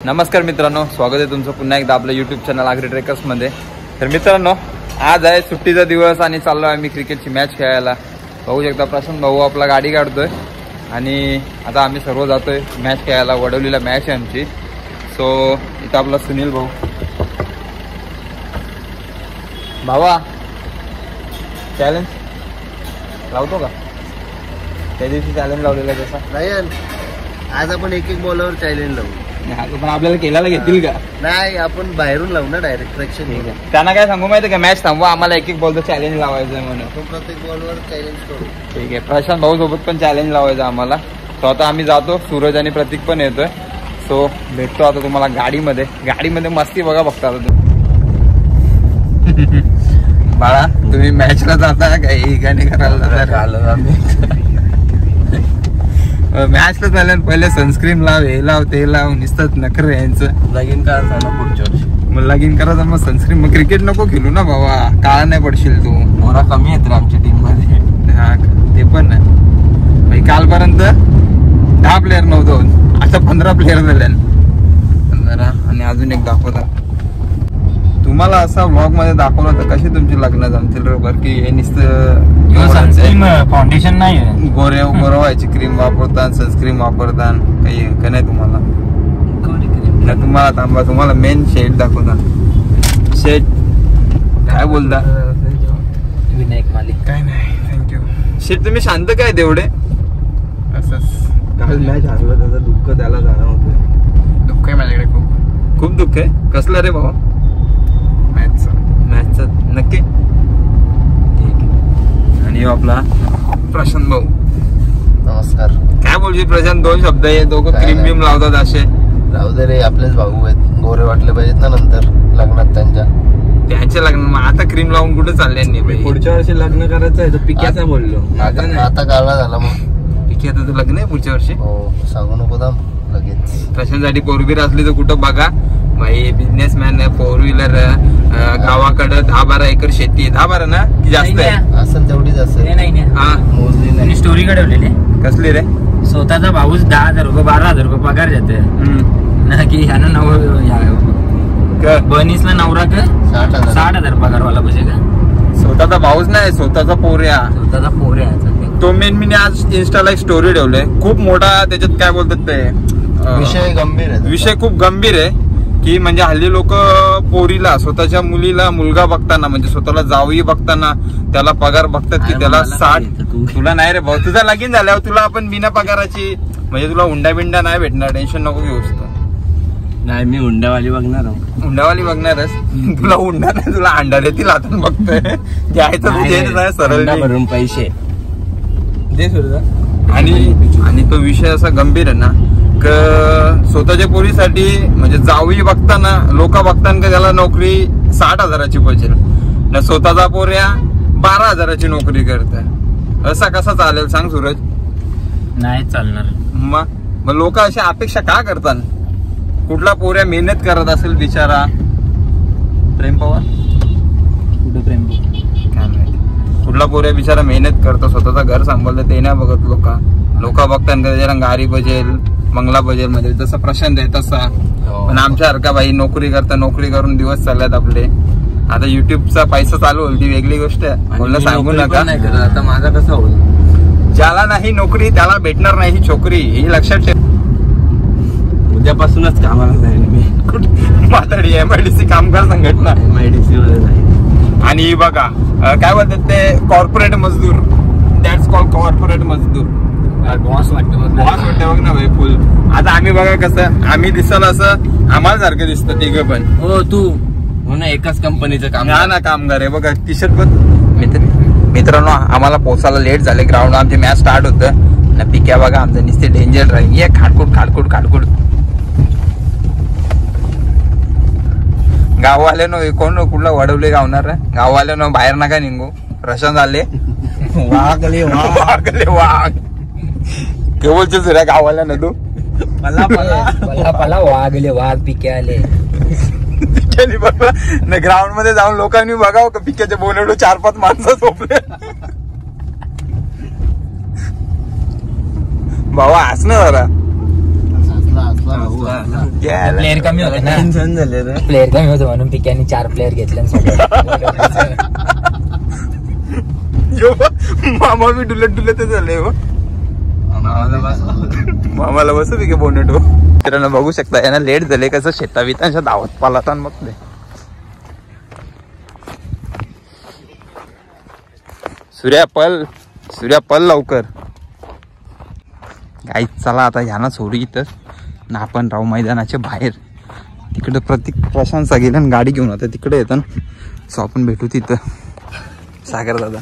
नमस्कार मित्रांनो, स्वागत आहे तुमचं पुन्हा एकदा आपल्या यूट्यूब चॅनल आगरी ट्रेकर्समध्ये। तर मित्रांनो, आज आहे सुट्टीचा दिवस आणि चाललो आहे आम्ही क्रिकेटची मॅच खेळायला। बघू शकता प्रशांत भाऊ आपला गाडी काढतोय आणि आता आम्ही सर्व जातोय मॅच खेळायला। वडवलीला मॅच आहे आमची। सो इथं आपला सुनील भाऊ। भावा चॅलेंज लावतो का? त्या दिवशी चॅलेंज लावलेला तसा नाही, आज आपण एक एक बॉलवर चॅलेंज लावू। पण आपल्याला केल्याला घेतील का? नाही, आपण बाहेरून लावू ना डायरेक्ट ट्रॅक्शन। त्यांना काय सांगू माहिती का, मॅच थांबवा, आम्हाला एक एक बॉलचं चॅलेंज लावायचं आहे म्हणून। आपण प्रत्येक बॉलवर चॅलेंज करू। ठीक आहे, प्रशांत भाऊ सोबत पण चॅलेंज लावायचं आम्हाला। सो आता आम्ही जातो, सूरज आणि प्रतीक पण येतोय। सो भेटतो आता तुम्हाला गाडीमध्ये। गाडीमध्ये मस्ती बघा बघता आता बाळा, तुम्ही मॅचला जाता काही गाणी करायला जाता? मॅचला झालं पहिले सनस्क्रीन लाव, हे लाव ते लाव, निसतात नखरे यांचं। लगीन करायचं ना पुढच्या वर्षी। मग लगीन करायचं मग सनस्क्रीन। मग क्रिकेट नको खेळू ना बाबा, काळा नाही पडशील तू। मोरा कमी आहेत रे आमच्या टीम मध्ये। हा ते पण नाही भाई, कालपर्यंत 10 प्लेयर नव्हतं, आता 15 प्लेयर झाले। आणि अजून एक दाखवता तुम्हाला, असा व्लॉग मध्ये दाखवलं तर कशी तुमची लग्न जमतील रे बर की हे नुसतं फाउंडेशन नाही, गोरवायची क्रीम वापरतात, सनस्क्रीन वापरतात, काही का नाही तुम्हाला? नाही तुम्हाला थांबा, तुम्हाला मेन शेड दाखवता। शेड काय बोलता? विनायक मालिक काय नाही, थँक्यू। शेड तुम्ही शांत काय तेवढे? असंच काल मॅच हरलं, त्याचं दुःख त्याला जाणवतं। दुःख आहे माझ्याकडे, खूप खूप दुःख आहे। कसलं रे भाऊ? मॅचचं नक्की। ठीक आहे। आणि आपला प्रशांत भाऊ। नमस्कार। काय बोलशील प्रशांत? 2 शब्द आहे, दोघं क्रीम बिम लावतात असे। राहू दे रे, आपलेच भाऊ आहेत, गोरे वाटले पाहिजेत ना नंतर लग्नात त्यांच्या लग्न। मग आता क्रीम लावून कुठे चालले? पुढच्या वर्षी लग्न करायचं आहे तर पिक्याचा बोललो, आता काढला झाला। मग पिक्याचं लग्न आहे पुढच्या वर्षी? हो, सांगू नको दाम लगेच। प्रशांतसाठी 4 व्हीलर असली तर कुठं बघा भाई, बिझनेसमॅन आहे, 4 व्हीलर, गावाकडं 10-12 एकर शेती आहे। 10-12 ना की जास्त आहे? असेल तेवढीच असेल। नाही मोजली नाही। स्टोरी कडवलेली कसली रे? स्वतःचा भाऊच 10,000 रुपये 12,000 रुपये पगार देते ना, की ह्यानं बनीसला नवरा का 60,000 पगार वाला पाहिजे का? स्वतःचा भाऊच नाही, स्वतःचा पोऱ्या, स्वतःचा पोऱ्या। तो मेन मी आज इन्स्टाला एक स्टोरी ठेवलंय, खूप मोठा। त्याच्यात काय बोलतात ते विषय गंभीर आहे। विषय खूप गंभीर आहे की म्हणजे हल्ली लोक पोरीला, स्वतःच्या मुलीला मुलगा बघताना, म्हणजे स्वतःला जावई बघताना त्याला पगार बघतात की त्याला 60। तुला नाही रे भाऊ, तुझा लगीन झाल्यावर तुला आपण बिना पगाराची, म्हणजे तुला हुंडा बिंडा नाही भेटणार, टेन्शन नको घेऊस तू। नाही, मी हुंडावाली बघणार। हुंडावाली बघणारच? तुला हुंडा नाही, तुला अंडा देतील हातून बघतोय। घ्यायचं तुझे सरळ भरून पैसे दे सुद्धा। आणि तो विषय असा गंभीर आहे ना, स्वतःच्या पोरीसाठी म्हणजे जावई बघताना, लोक बघताना का त्याला नोकरी 60,000ची पाहिजे ना, स्वतःचा पोऱ्या 12,000ची नोकरी करते। असा कसा चालेल सांग सूरज? नाही चालणार। मग लोक अशा अपेक्षा का करतात? कुठला पोऱ्या मेहनत करत असेल बिचारा? प्रेम पवार कुठं प्रेम? काय माहिती कुठला पोऱ्या बिचारा मेहनत करतो, स्वतःचं घर सांभाळतं, ते नाही बघत लोक बघताना का त्याला गाडी बजेल, बंगला बजेल, म्हणजे जसं प्रशांत आहे तसा। पण आमच्यासारखा भाई नोकरी करून दिवस चालल्यात आपले। आता युट्यूबचा पैसा चालू होईल ती वेगळी गोष्ट आहे, बोलणं सांगू नका। आता माझा कसा होईल? ज्याला नाही नोकरी त्याला भेटणार नाही छोकरी, हे लक्षात ठेव। उद्यापासूनच कामाला जाईल मी। माताडी MIDC कामगार संघटना, MIDC मध्ये जाईल। आणि बघा काय बोलतात ते, कॉर्पोरेट मजदूर, दॅट्स कॉल्ड कॉर्पोरेट मजदूर। बॉस वाटतं बघ ना भाई फुल। आता आम्ही बघा कसं, आम्ही दिसाल असं आम्हाला सारखं दिसतं तिघं पण। हो तू हो ना, एकाच कंपनीचं काम ना, कामगार आहे बघा, टी शर्ट पण। मित्रांनो, आम्हाला पोचायला लेट झाले, ग्राउंड आमची मॅच स्टार्ट होतं ना। पिक्या बघा आमचं नुसते डेंजर ड्राईव्ह, ये खाडकूट। गाववाल्यानो कोण कुठला वडवले गावणार? गाववाल्यानो बाहेर नका निघू, प्रशांत आले। वागले वाघ के बोलतेस रे गावाला? तू पला वागले वाघ पिके आले। पिक्याने बघा ना, ग्राउंड मध्ये जाऊन लोकांनी बघावं का पिक्याचे बोलवलं 4-5 माणसं झोपले। भावा हस ना जरा, प्लेअर कमी होते ना, प्लेअर कमी होते म्हणून पिक्याने 4 प्लेअर घेतले. मामा बी डुलत झाले हो. मामाला बसू पिके बोनेट हो. मित्रांनो बघू शकता यांना लेट झाले कसं शेतावितांच्या धावत पालात मग ते सूर्या पल लवकर. गाईच चला आता ह्याना सोडू इथं ना, आपण राहू मैदानाच्या बाहेर. तिकडे प्रशांत गेला गाडी घेऊन आता तिकडे येतं ना, सो आपण भेटू तिथं. सागर दादा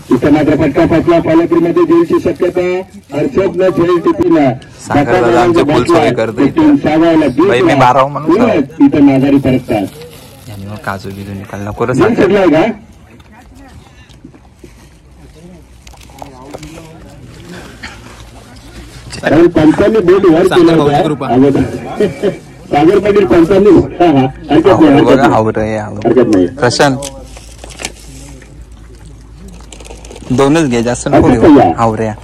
सागर दादा आमचे फुल सोय करतो भाई. मी 12 म्हणून मग काजू बिजू निकाल नको रे सागर. पंचांनी बोट वर केला सागर पाटील पंचांनी प्रशांत 2च घे, जास्त नको घेऊ. हावऱ्या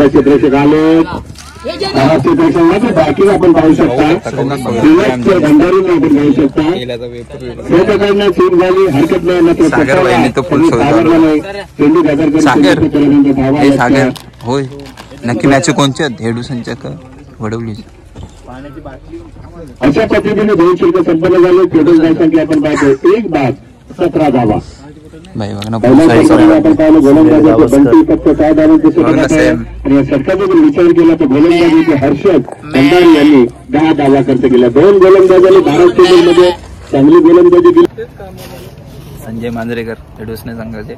क्षेत्ररक्षक आले. बाकी आपण पाहू शकता भंडारी आपण पाहू शकता. चूक झाली हरकत नाही. सागर होय नक्की मॅच कोणच्या हेडूसनच्या का वडवली. अशा पद्धतीने 2 शुल्क संपन्न झाले. टोटल संख्या आपण पाहतो 1 बाद 17 धावा. भाई बघा ना आपण पाहिलं गोलंदाजीचे बंटी फक्त 6 धावांचे आणि षटकाचा जर विचार केला तर गोलंदाजीचे हर्षद भंडारी यांनी 10 धावा खर्च केल्या. 2 गोलंदाजांनी भारत मध्ये चांगली गोलंदाजी केली. संजय मांजरेकर हेडूसने सांगायचे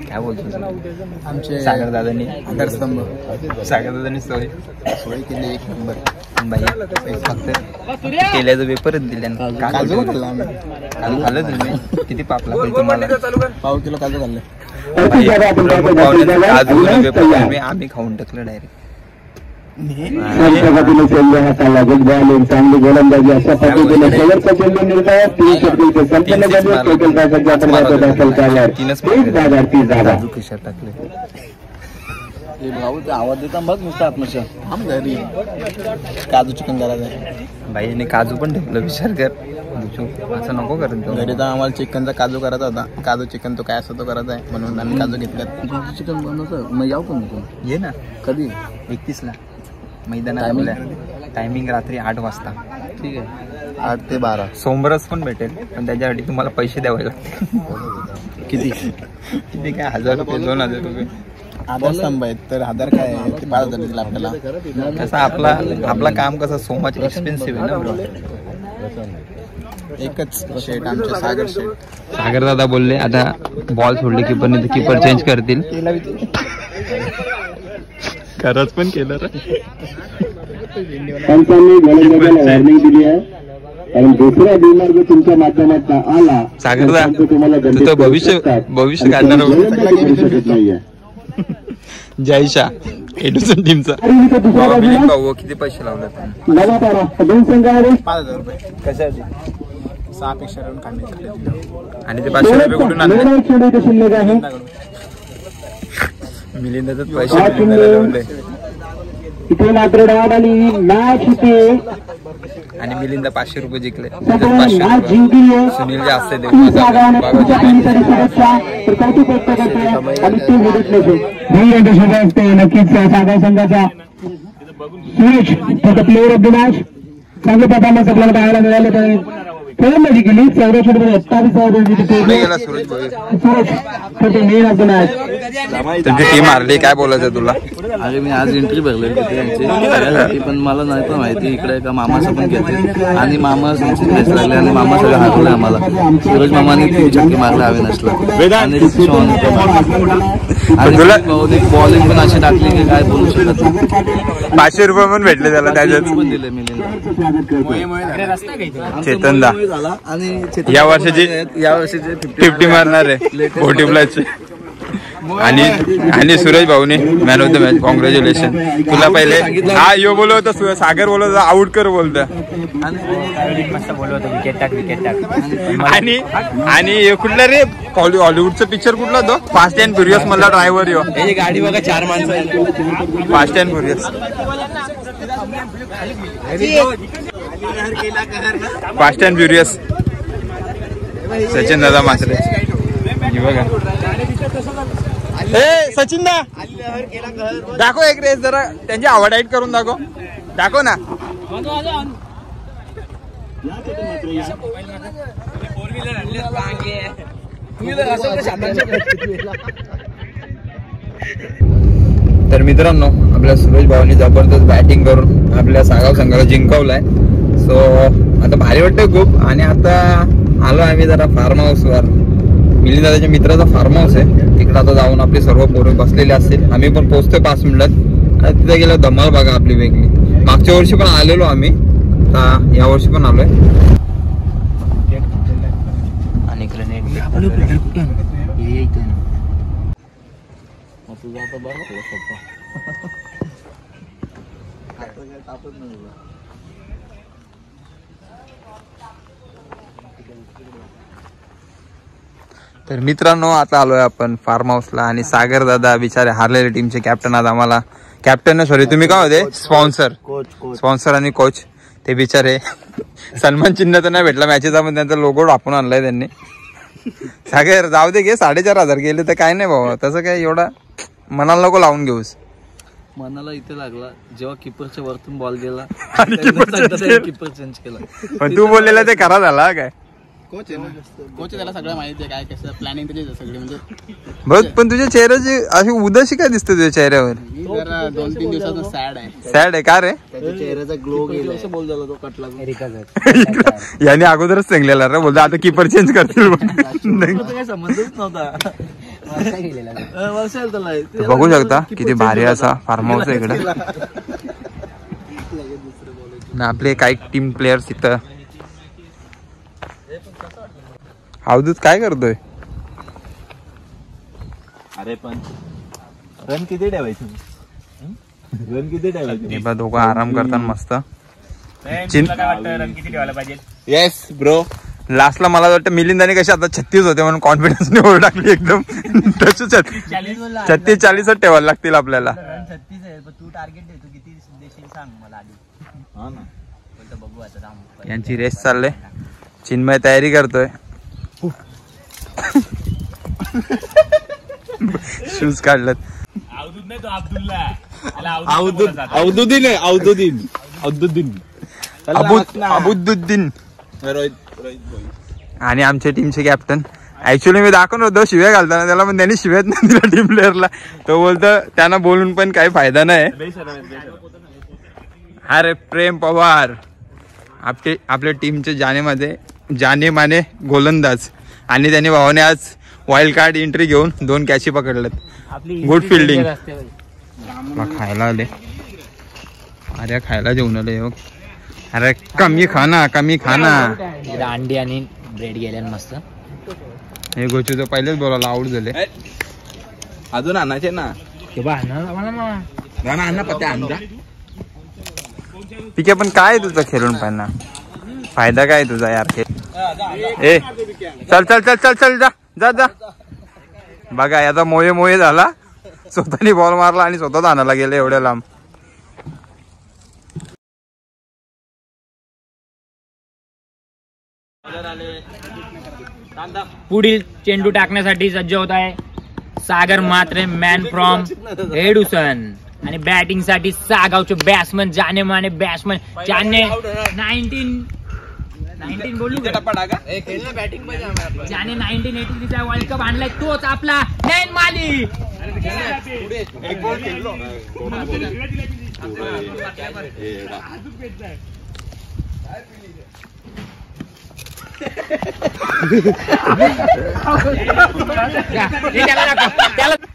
काय बोलतो आमचे सागर दादांनी आधारस्तंभ. सागर दादांनी सोय केली 1 नंबर. बाई फक्त केल्याचं पेपरच दिले. काजू खाल्लं तुम्ही किती पापला पाहिजे तुम्हाला. पाव किलो काजू खाल्ले. आम्ही खाऊन टाकलं डायरेक्ट. चांगली गोलंदाजी अशा पद्धतीने शेवटचा चेंडू निर्णय 3 षटके संपन्न झाले. टोटल संख्या आपण दाखल झाल्यावर 3 जागा खिशात टाकले. आवाज देता बघ नुसतं आत्मशा आम घरी काजू चिकन करायचं आहे. बाईने काजू पण ठेवलं. विचार कर असं नको करत. घरी तर आम्हाला चिकनचा काजू करायचा होता. काजू चिकन तो काय असं तो करायचा आहे म्हणून आम्ही काजू घेतला. चिकन बनवतो मग याव पण ये ना कधी 31ला मैदानात. टायमिंग रात्री 8 वाजता. ठीक आहे 8 ते 12. सोमवारच पण भेटेल पण त्याच्यासाठी तुम्हाला पैसे द्यावे लागतील. किती काय 1000 रुपये 2000 रुपये आधार स्तंभ आहेत तर आधार काय आहे ते 5000 दिला आपल्याला. कसं आपला काम कसं सो मच एक्सपेन्सिव्ह आहे ना. एकच शेट आमचे सागर शेट. सागर दादा बोलले आता बॉल सोडले कीपरने तर कीपर चेंज करतील. खरंच पण केलं रे. पंचांनी गोलंदाजाला वॉर्निंग दिली आहे कारण दुसरा डिमार्ग तुमच्या माध्यमातून आला. सागर दादा तुझं भविष्य काढणार नाहीये. जयशा एडुसन टीमचा किती पैसे लावले. 5000 रुपये कशासाठी 6 पेक्षा रन काढण्यासाठी. आणि ते 500 रुपये कुठून आणले. मिलिंदाच पैसे इथे मात्र डाव आली मॅच इथे आणि मिलिंदा 500 रुपये जिंकले. सुनील जास्त नक्कीच सागर संघाचा Suresh player of the match चांगले परफॉर्मन्स आपल्याला पाहायला मिळाले. फलंदाजी केली 64 मध्ये 28 तुमची टीम हारली. काय बोलायचं तुला. अरे मी आज एंट्री भरली त्यांची पण मला नाही पण माहिती इकडे का मामाचं पण घेते आणि मामा प्लेस लागले आणि मामा सगळं हाकलं आम्हाला. सूरज मामाने 3 छक्के मारले हवे नसलं आणि बॉलिंग पण अशी टाकली की काय बोलू शकत नाही. 500 रुपये पण भेटले त्याला. त्याच्यात पण दिले मी चेतन दा आणि या वर्षीचे 50 मारणार आहे 40 प्लसचे. आणि सुरेश भाऊने man of the match. Congratulation तुला. पहिले हा यो बोलत होता, सागर बोलत होता, आउट कर बोलत. मस्त बोलवतो विकेट टाक विकेट टाक. आणि कुठला रे हॉलिवूडचा पिक्चर कुठला तो? फास्ट अँड फ्युरियस मधला ड्रायव्हर यो. गाडी बघा 4 माणसं. Fast and furious. Fast and furious. Sachin दादा मासरे बघा. ए सचिन दा दाखव एक रेस जरा, त्यांची आवड हाईट करून दाखव ना. तर मित्रांनो आपल्या सुरेश भाऊनी जबरदस्त बॅटिंग करून आपल्या सागाव संघाला जिंकवलाय. सो आता भारी वाटतं खूप. आणि आता आलो आम्ही जरा फार्म हाऊस वर. मिलिंद दादाच्या मित्राचा फार्म हाऊस आहे तिकडे. आता जाऊन आपले सर्व पोरं बसलेले असतील. आम्ही पण पोहोचतोय 5 मिनिटात. तिथे गेलो धमाल बघा आपली वेगळी. मागच्या वर्षी पण आलेलो आम्ही, आता या वर्षी पण आलोय. आणि तर मित्रांनो आता आलोय आपण फार्म हाऊसला. आणि सागर दादा बिचारे हारलेले टीमचे कॅप्टन. आज आम्हाला कॅप्टन सॉरी तुम्ही काय होते? स्पॉन्सर आणि कोच. ते बिचारे सन्मान चिन्ह तर नाही भेटला मॅचेचा, पण त्यांचा लोगो टाकून आणलाय त्यांनी. सागर जाऊ दे घे, 4,500 गेले तर काय नाही भाऊ. तसं काय एवढा मनाला नको लावून घेऊस. मनाला इथे लागला जेव्हा किपरच्या वरतून बॉल गेला. किपर चेंज केला. पण तू बोललेला ते खरा झाला काय? कोच त्याला सगळं माहिती आहे काय कसं प्लॅनिंग त्याची सगळी. म्हणजे बघ पण तुझ्या चेहऱ्याची अशी उदासी काय दिसते तुझ्या चेहऱ्यावर? मी जरा 2-3 दिवसातून सॅड आहे. सॅड आहे का रे? त्याच्या चेहऱ्याचा ग्लो गेला. असं बोल झाला तो कटला. याने अगोदरच सांगलेला रे, बोलतो आता किपर चेंज करतील. काही संबंधच नव्हता. बघू शकता किती भारी असा फार्म हाऊस आहे इकडे. आपले काही टीम प्लेयर्स इथं. अवधूत काय करतोय? अरे पण रन किती ठेवायचं? रन किती ठेवायचं? दोघं आराम करतात मस्त. रन किती ठेवायला पाहिजे? Yes bro. लास्टला मला वाटतं मिलिंदाने कशी आता 36 होते म्हणून कॉन्फिडन्सने ओव्हर टाकली एकदम. 36-40 ठेवायला लागतील आपल्याला. 36 आहे पण तू टार्गेट दे, तू किती देशील सांग मला आधी. हा ना बघू आता. यांची रेस चालले. चिन्मय तयारी करतोय. शूज काढलेत. अबुद्दीन आणि आमच्या टीमचे कॅप्टन. ऍक्च्युअली मी दाखवून होतो शिव्या घालताना त्याला, पण त्यांनी शिव्यात नाही दिला टीम प्लेअरला. तो बोलतो त्यांना बोलून पण काही फायदा नाही. अरे प्रेम पवार आपल्या टीमच्या जाने माने गोलंदाज. आणि त्याने भावाने आज वाईल्ड कार्ड एंट्री घेऊन 2 कॅची पकडलेत. Good fielding. खायला आले. अरे खायला जेवण आले. अरे कमी खाना. अंडी आणि ब्रेड गेल्या मस्त. हे गोचू तर पहिलेच बोलायला आऊट झाले. अजून आणायचे ना. ठीक आहे पण काय तुझं खेळून पाहिजे फायदा काय तुझा यार? ए चल जा. बघा याचा मोये झाला. स्वतःनी बॉल मारला आणि स्वतःच आणायला गेले एवढ्या लांब. पुढील चेंडू टाकण्यासाठी सज्ज होत आहे सागर म्हात्रे, मॅन फ्रॉम हेडुसन. आणि बॅटिंग साठी सागावचे बॅट्समन जाने माने बॅट्समन. ज्याने 19 बोलू ज्याने 1983 वर्ल्ड कप आणलाय तोच आपला नैन माली.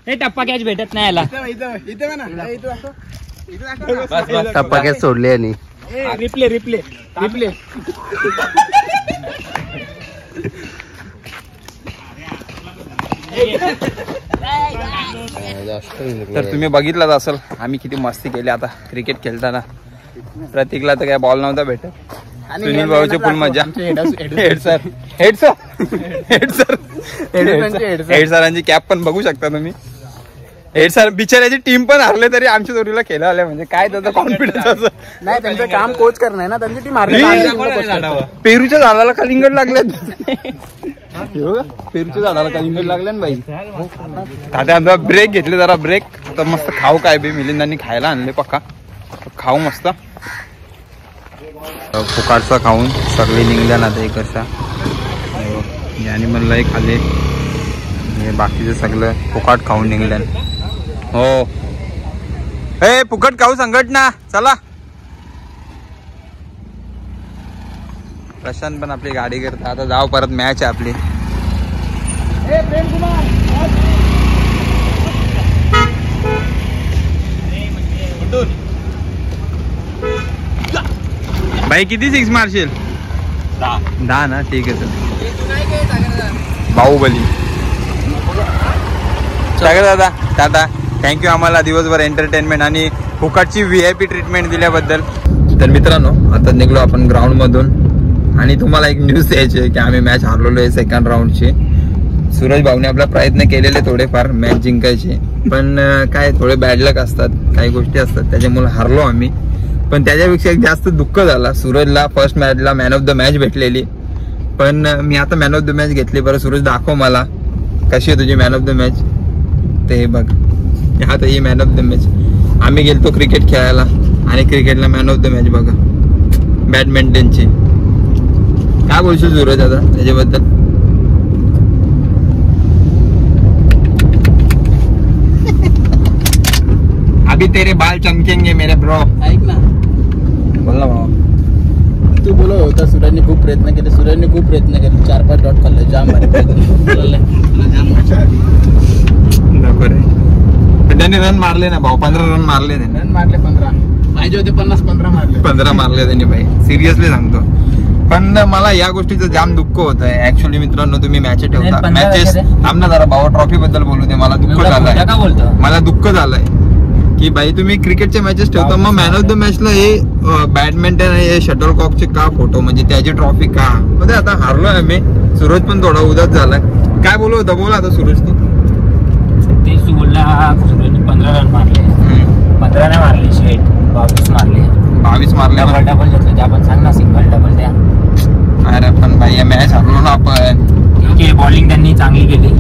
हे टप्पा कॅच भेटत नाही याला. टप्पा कॅच सोडले आणि रिप्ले तर तुम्ही बघितलंच असेल आम्ही किती मस्ती केली आता क्रिकेट खेळताना. प्रतीकला तर काय बॉल नव्हता भेटत. सुनील भाऊची फुल मजा. हेड सरांची कॅप पण बघू शकता तुम्ही. हेड सर बिचाराची टीम पण हरले तरी आमच्या जोडीला खेळा आले म्हणजे काय त्याचा कॉन्फिडन्स असं नाही. त्यांचं काम कोच करणं आहे ना. त्यांची टीम हरली. पेरूच्या झाडाला कलिंगड लागलेत. पेरूच्या झाडाला कलिंगड लागले ना बाई. आता ब्रेक घेतले जरा ब्रेक. तर मस्त खाऊ काय बी मिलिंदांनी खायला आणले पक्का. खाऊ मस्त फुकाटचा खाऊन सगळे निघल्या ना ते कशा याने म्हणलं खाल्ले. हे बाकीचे सगळं फुकाट खाऊन निघल्या. हो ए फुकट खाऊ संकट ना. चला प्रशांत पण आपली गाडी करता. आता जाऊ परत मॅच आहे आपली. भाई किती सिक्स मारशील? 10 ना. ठीक आहे सर. बाहुबली. सागर दादा टाटा. थँक्यू आम्हाला दिवसभर एंटरटेनमेंट आणि फुकटची VIP ट्रीटमेंट दिल्याबद्दल. तर मित्रांनो आता निघलो आपण ग्राउंड मधून आणि तुम्हाला एक न्यूज द्यायची आहे की आम्ही मॅच हारलेलो आहे सेकंड राऊंडची. सूरज भाऊने आपला प्रयत्न केलेले थोडेफार मॅच जिंकायचे पण काय थोडे बॅड लक असतात काही गोष्टी असतात त्याच्यामुळे हारलो आम्ही. पण त्याच्यापेक्षा एक जास्त दुःख झाला. सूरजला फर्स्ट मॅचला मॅन ऑफ द मॅच भेटलेली पण मी आता मॅन ऑफ द मॅच घेतली. बरं सूरज दाखव मला कशी आहे तुझी मॅन ऑफ द मॅच. ते बघ आता he man of the match. आम्ही गेलतो क्रिकेट खेळायला आणि क्रिकेटला मॅन ऑफ द मॅच बघा बॅडमिंटनची. काय बोलशील सूरज आता त्याच्याबद्दल? अभी तेरे बाल चमकेंगे मेरे ब्रो. ऐक ना बोल ना भाऊ. तू बोलत होता सूरजने खूप प्रयत्न केले. सूरजने खूप प्रयत्न केले. 4-5 डॉट खाल्ले. जाम भारी पण त्यांनी रन मारले ना भाऊ. 15 रन मारले त्यांनी. रन मारले 15. पाहिजे होते 50-15 मारले. 15 मारले त्यांनी भाई. सिरियसली सांगतो. पण मला या गोष्टीचं जाम दुःख होत आहे ऍक्च्युअली मित्रांनो. तुम्ही मॅच ठेवता मॅचेस थांब ना जरा भाऊ. ट्रॉफी बद्दल बोलू दे. मला दुःख झालंय. मला दुःख झालंय की भाई तुम्ही क्रिकेटचे मॅचेस ठेवता मग मॅन ऑफ द मॅचला हे बॅडमिंटन हे शटलकॉकचे का फोटो म्हणजे त्याची ट्रॉफी का मध्ये. आता हारलोय आम्ही. सूरज पण थोडा उदास झालाय. काय बोलू होता बोला आता सूरज तू. ते सूरजने 15 रन मारले. 15 नाही मारले शेट 22 मारले. 22 मारले. डबल घेतलं ते आपण सांग ना. सिंगल डबल द्या. अरे पण भाई मॅच हारलो ना आपण. ठीक आहे बॉलिंग त्यांनी चांगली केली.